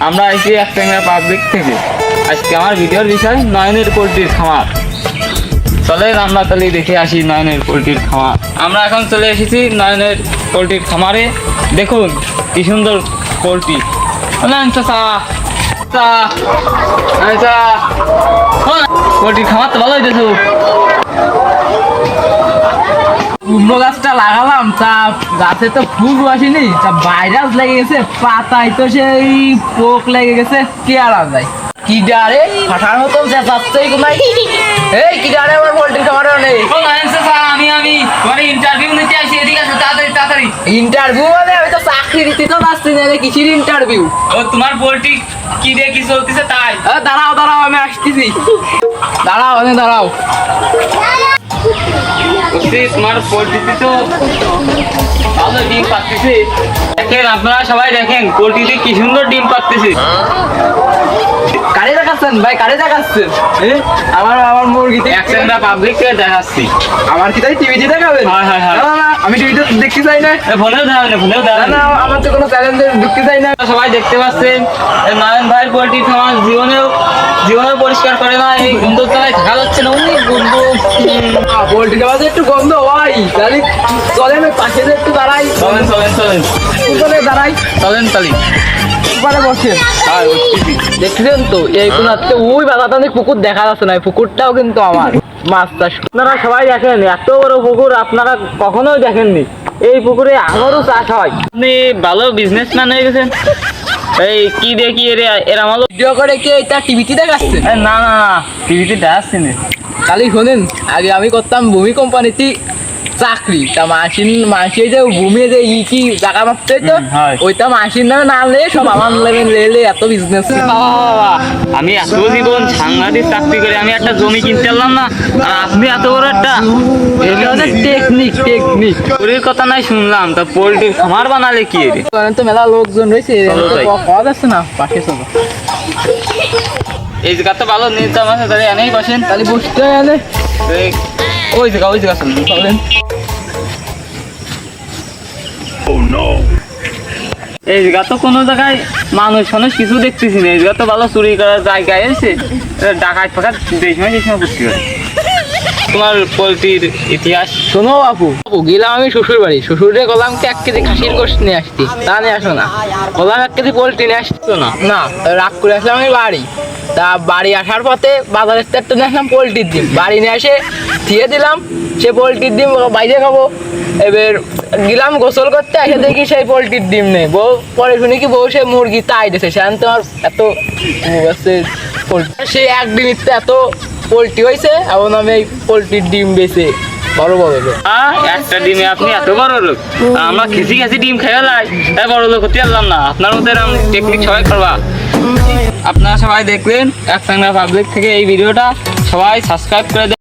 আমরা আইছি একটাঙ্গা পাবলিক থেকে। আজকে আমার ভিডিওর বিষয় নয়নের পোল্ট্রির খামার। চলেন আমরা তাহলে দেখে আসি নয়নের পোল্ট্রির খামার। আমরা এখন চলে এসেছি নয়নের পোল্ট্রির খামারে। দেখুন কি সুন্দর পোল্ট্রি। পোল্ট্রির খামার তো ভালো হইতেছে। কুমড়ো গাছটা লাগালাম, তা গাছে তো ফুল আসেনি, তা ভাইরাস লেগে গেছে, পাতায় তো সেই পোক লেগে গেছে। কি আর যায় কি ডারে ফাটার মতো যাচ্ছে কোনায়। এই কি ডারে আমার পোল্ট্রি খামারে নেই। আমি তোমার ইন্টারভিউ নিতে আসি, এদিকে আসো তাড়াতাড়ি তাড়াতাড়ি। ইন্টারভিউ মানে আমি তো চাকরি দিতে তো আসছি না, কিসের ইন্টারভিউ? ও তোমার পোল্ট্রি কি দিয়ে কি চলতেছে তাই? দাঁড়াও দাঁড়াও আমি আসতেছি। দাঁড়াও দাঁড়াও। তোমার পোল্ট্রিতে তো ভালো ডিম পাচ্ছে। দেখেন আপনারা সবাই দেখেন পোল্ট্রিতে কি সুন্দর ডিম পাচ্ছে। কারে দেখাচ্ছেন ভাই, কারে দেখাচ্ছেন? আমার মুরগিতে একসাথে পাবলিক থেকে দেখাচ্ছি। আমার কি তাই টিভিতে দেখাবেন? আমি টিভিতে দেখতে চাই না। ফোনেও দেখাবেন, ফোনেও দেখাবেন না। আমার তো কোনো চ্যালেঞ্জে ঢুকতে চাই না। সবাই দেখতে পাচ্ছেন নয়ন ভাই পোল্ট্রি খামার জীবনেও পরিষ্কার করে না। এই গন্ধ তলায় থাকা যাচ্ছে না, অনেক গন্ধ। পোল্ট্রি খামার একটু গন্ধ হয়, তাহলে চলেন পাশে একটু দাঁড়াই। চলেন চলেন চলেন চলে দাঁড়াই, চলেন তালি বসে। দেখলেন তো এই কোনাতে ওই বাগানে পুকুর দেখা যাচ্ছে না, পুকুরটাও কিন্তু আমার। মাছ চাষ আপনারা সবাই দেখেন, এত বড় পুকুর আপনারা কখনোই দেখেননি। এই পুকুরে আঙুরও চাষ হয়। আপনি ভালো বিজনেসম্যান হয়ে গেছেন। এই কি দেখি এরা আমার ভিডিও করে কি এটা টিভিতে দেখাচ্ছে? না না না, টিভিতে দেখাচ্ছে না। খালি শোনেন, আগে আমি করতাম ভূমি কোম্পানিতে চাকরি। তা মাসি যে ভূমি যে কি জায়গা মাপতে তো ওইটা মাসির নামে না লে সব আমার লেলে এত বিজনেস। আমি এত জীবন সাংঘাতিক চাকরি করে আমি একটা জমি কিনতে পারলাম না, আর আপনি এত বড় একটা টেকনিক ওর কথা নাই শুনলাম। তা পোল্ট্রির খামার বানালে কি রে? তো মেলা লোকজন রয়েছে, পাওয়া যাচ্ছে না। পাশে চলো, এই জায়গা তো ভালো নিতাম আছে, তাহলে এনেই বসেন। তাহলে বসতে এনে ওই জায়গা চলেন। এই জায়গা তো কোনো জায়গায় মানুষ কিছু দেখতেছি না। এই জায়গা তো ভালো চুরি করার জায়গায় এসে ডাকাত ফাঁকা দেশ করতে পারে। তোমার পোল্ট্রির ইতিহাস শোনো আপু। গেলাম আমি শ্বশুর বাড়ি, শ্বশুরে গেলাম 1 কেজি খাসির গোশত নিয়ে আসতি, তা নিয়ে আসো না। গেলাম 1 কেজি পোল্ট্রি নিয়ে আসতো না, রাগ করে আসলাম আমি বাড়ি। তা বাড়ি আসার পথে বাজারের থেকে নিয়ে আসলাম পোল্ট্রির ডিম। বাড়ি নিয়ে এসে থিয়ে দিলাম, সে পোল্ট্রির ডিম বাইরে খাবো। এবার গেলাম গোসল করতে, এসে দেখি সেই পোল্ট্রির ডিম নেই। বউ পরে শুনি কি বউ সে মুরগি তাই দিয়েছে। সে আনতে আমার এত সে একদিন এত পোল্ট্রি হয়েছে, এখন আমি এই পোল্ট্রির ডিম বেছে বড় একটা ডিমে আপনি এত বড় লোক। আমরা খিচি ডিম খেয়ে লাই, তাই বড় লোক হতে পারলাম না। আপনার মধ্যে টেকনিক সবাই করবা। আপনারা সবাই দেখলেন একটাঙ্গা পাবলিক থেকে এই ভিডিওটা, সবাই সাবস্ক্রাইব করে দেন।